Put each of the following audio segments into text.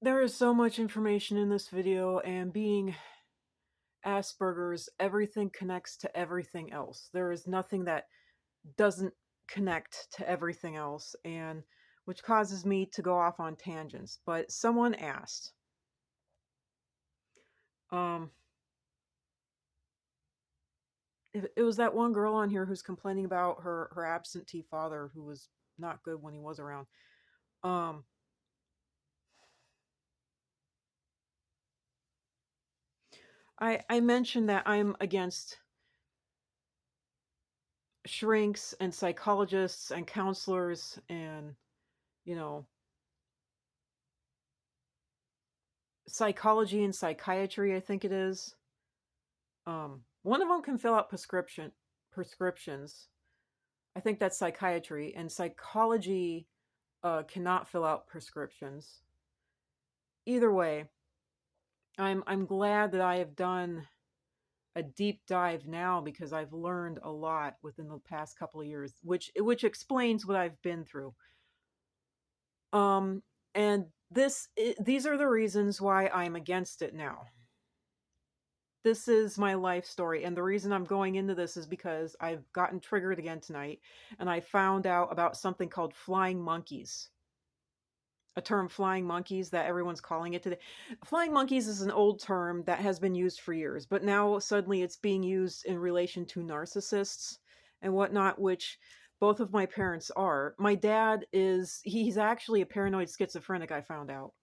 There is so much information in this video, and being Asperger's, everything connects to everything else. There is nothing that doesn't connect to everything else, and which causes me to go off on tangents. But someone asked, um, it was that one girl on here who's complaining about her absentee father who was not good when he was around. Um, I mentioned that I'm against shrinks and psychologists and counselors and, you know, psychology and psychiatry, I think it is. One of them can fill out prescriptions. I think that's psychiatry, and psychology cannot fill out prescriptions. Either way, I'm glad that I have done a deep dive now because I've learned a lot within the past couple of years, which explains what I've been through. And these are the reasons why I'm against it now. This is my life story, and the reason I'm going into this is because I've gotten triggered again tonight, and I found out about something called flying monkeys. A term, flying monkeys, that everyone's calling it today. Flying monkeys is an old term that has been used for years, but now suddenly it's being used in relation to narcissists and whatnot, which both of my parents are. My dad he's actually a paranoid schizophrenic, I found out.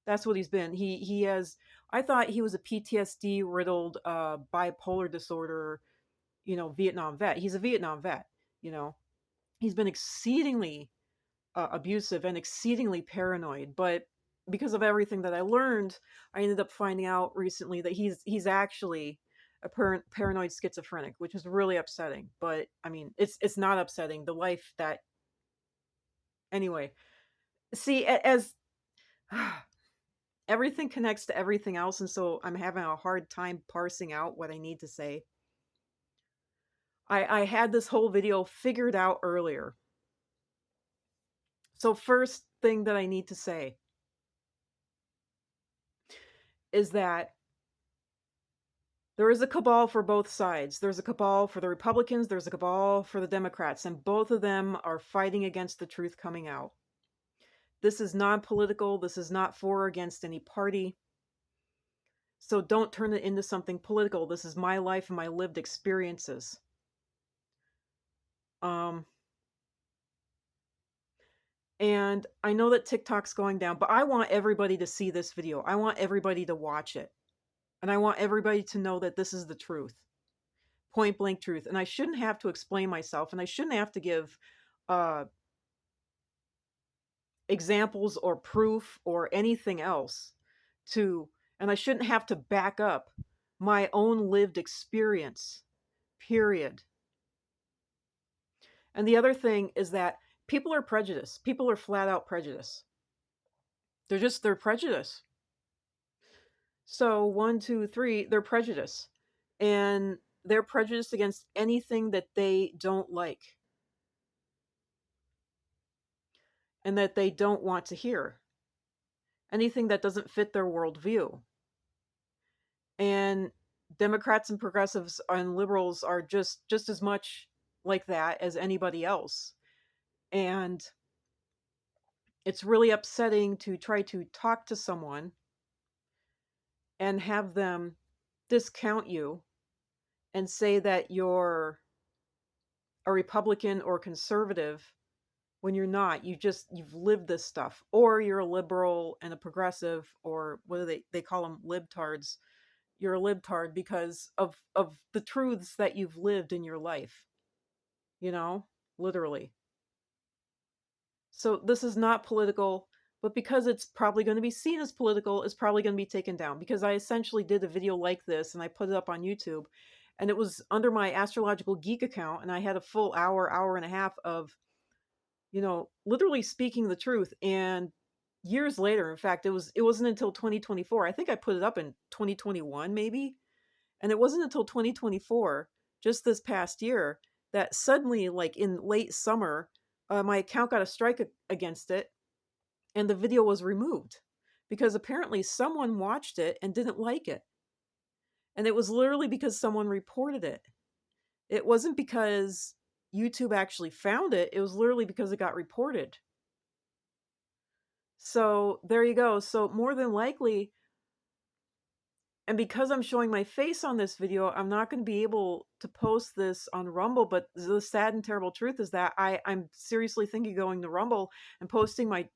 That's what he's been. He has. I thought he was a PTSD riddled bipolar disorder, Vietnam vet. He's a Vietnam vet. You know, he's been exceedingly abusive and exceedingly paranoid. But because of everything that I learned, I ended up finding out recently that he's actually a paranoid schizophrenic, which is really upsetting. But I mean, it's not upsetting. The life that anyway. See, as everything connects to everything else, and so I'm having a hard time parsing out what I need to say. I had this whole video figured out earlier. So first thing that I need to say is that there is a cabal for both sides. There's a cabal for the Republicans, there's a cabal for the Democrats, and both of them are fighting against the truth coming out. This is non-political. This is not for or against any party. So don't turn it into something political. This is my life and my lived experiences. And I know that TikTok's going down, but I want everybody to see this video. I want everybody to watch it. And I want everybody to know that this is the truth. Point blank truth. And I shouldn't have to explain myself, and I shouldn't have to give examples or proof or anything else and I shouldn't have to back up my own lived experience, period. And the other thing is that people are prejudiced. People are flat out prejudiced. They're prejudiced. So 1, 2, 3, they're prejudiced. And they're prejudiced against anything that they don't like and that they don't want to hear. Anything that doesn't fit their worldview. And Democrats and progressives and liberals are just as much like that as anybody else. And it's really upsetting to try to talk to someone and have them discount you and say that you're a Republican or conservative when you're not. You've lived this stuff. Or you're a liberal and a progressive, or what do they call them, libtards. You're a libtard because of the truths that you've lived in your life. Literally. So this is not political, but because it's probably going to be seen as political, it's probably going to be taken down, because I essentially did a video like this and I put it up on YouTube, and it was under my Astrological Geek account, and I had a full hour and a half of, literally speaking the truth. And years later, in fact, it wasn't until 2024. I think I put it up in 2021 maybe. And it wasn't until 2024, just this past year, that suddenly, like in late summer, my account got a strike against it, and the video was removed because apparently someone watched it and didn't like it. And it was literally because someone reported it. It wasn't because YouTube actually found it. It was literally because it got reported. So there you go. So more than likely, and because I'm showing my face on this video, I'm not going to be able to post this on Rumble. But the sad and terrible truth is that I'm seriously thinking of going to Rumble and posting my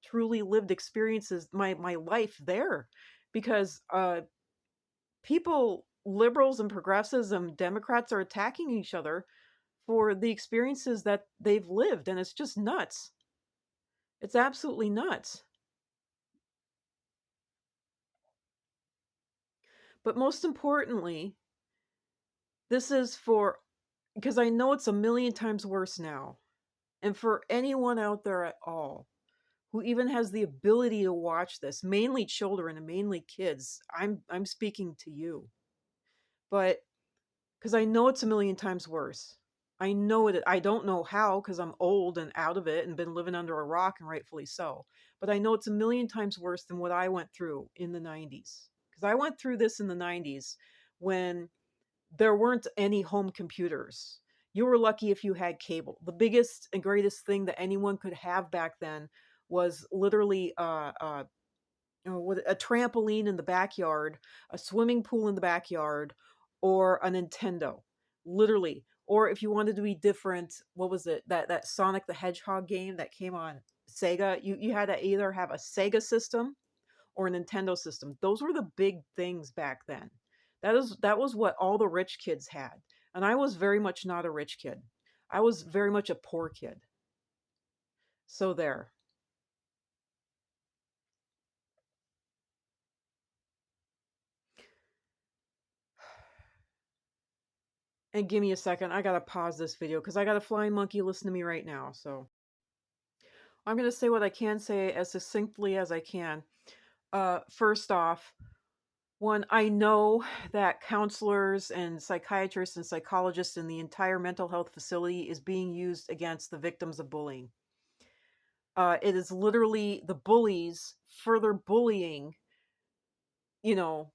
truly lived experiences, my life there, because people, liberals and progressives and Democrats, are attacking each other for the experiences that they've lived, and it's just nuts. It's absolutely nuts. But most importantly, this is for, because I know it's a million times worse now. And for anyone out there at all who even has the ability to watch this, mainly children and mainly kids, I'm speaking to you. But because I know it's a million times worse. I know it. I don't know how, because I'm old and out of it and been living under a rock, and rightfully so. But I know it's a million times worse than what I went through in the 90s. Because I went through this in the 90s when there weren't any home computers. You were lucky if you had cable. The biggest and greatest thing that anyone could have back then was literally with a trampoline in the backyard, a swimming pool in the backyard, or a Nintendo, literally. Or if you wanted to be different, what was it? That Sonic the Hedgehog game that came on Sega. You had to either have a Sega system or a Nintendo system. Those were the big things back then. That was what all the rich kids had. And I was very much not a rich kid. I was very much a poor kid. So there. And give me a second. I gotta pause this video because I got a flying monkey listening to me right now. So I'm gonna say what I can say as succinctly as I can. First off, one, I know that counselors and psychiatrists and psychologists in the entire mental health facility is being used against the victims of bullying. It is literally the bullies further bullying, you know,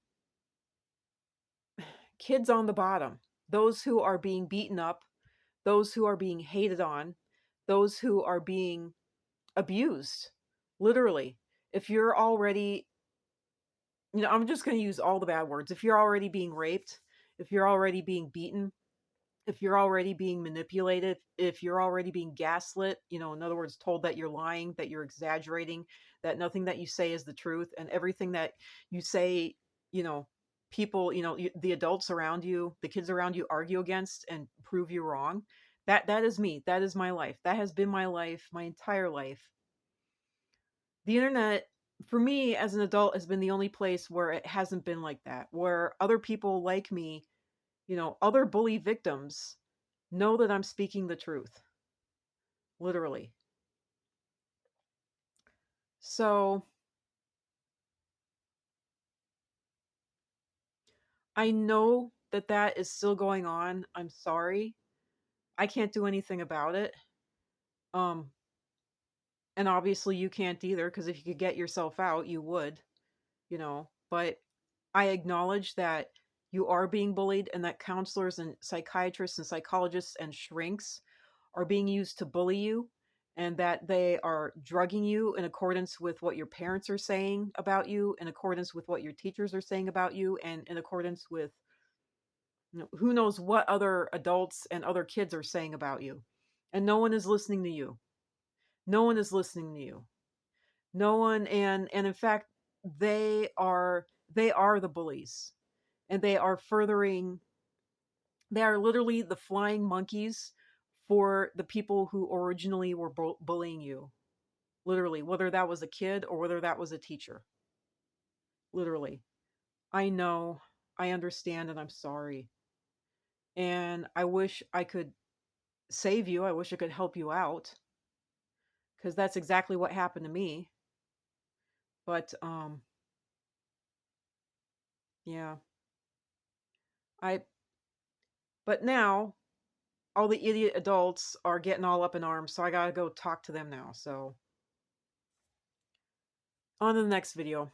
kids on the bottom, those who are being beaten up, those who are being hated on, those who are being abused. Literally. If you're already, I'm just going to use all the bad words. If you're already being raped, if you're already being beaten, if you're already being manipulated, if you're already being gaslit, in other words, told that you're lying, that you're exaggerating, that nothing that you say is the truth, and everything that you say, you know, people, the adults around you, the kids around you argue against and prove you wrong. That is me. That is my life. That has been my life, my entire life. The internet, for me as an adult, has been the only place where it hasn't been like that, where other people like me, other bully victims, know that I'm speaking the truth, literally. So I know that that is still going on. I'm sorry. I can't do anything about it. Um, and obviously you can't either, because if you could get yourself out, you would, But I acknowledge that you are being bullied and that counselors and psychiatrists and psychologists and shrinks are being used to bully you, and that they are drugging you in accordance with what your parents are saying about you, in accordance with what your teachers are saying about you, and in accordance with who knows what other adults and other kids are saying about you. And no one is listening to you. No one is listening to you. No one. And in fact, they are the bullies, and they are literally the flying monkeys for the people who originally were bullying you. Literally, whether that was a kid or whether that was a teacher. Literally. I know, I understand, and I'm sorry. And I wish I could save you. I wish I could help you out, because that's exactly what happened to me. But yeah. I but now all the idiot adults are getting all up in arms, so I got to go talk to them now. So On to the next video.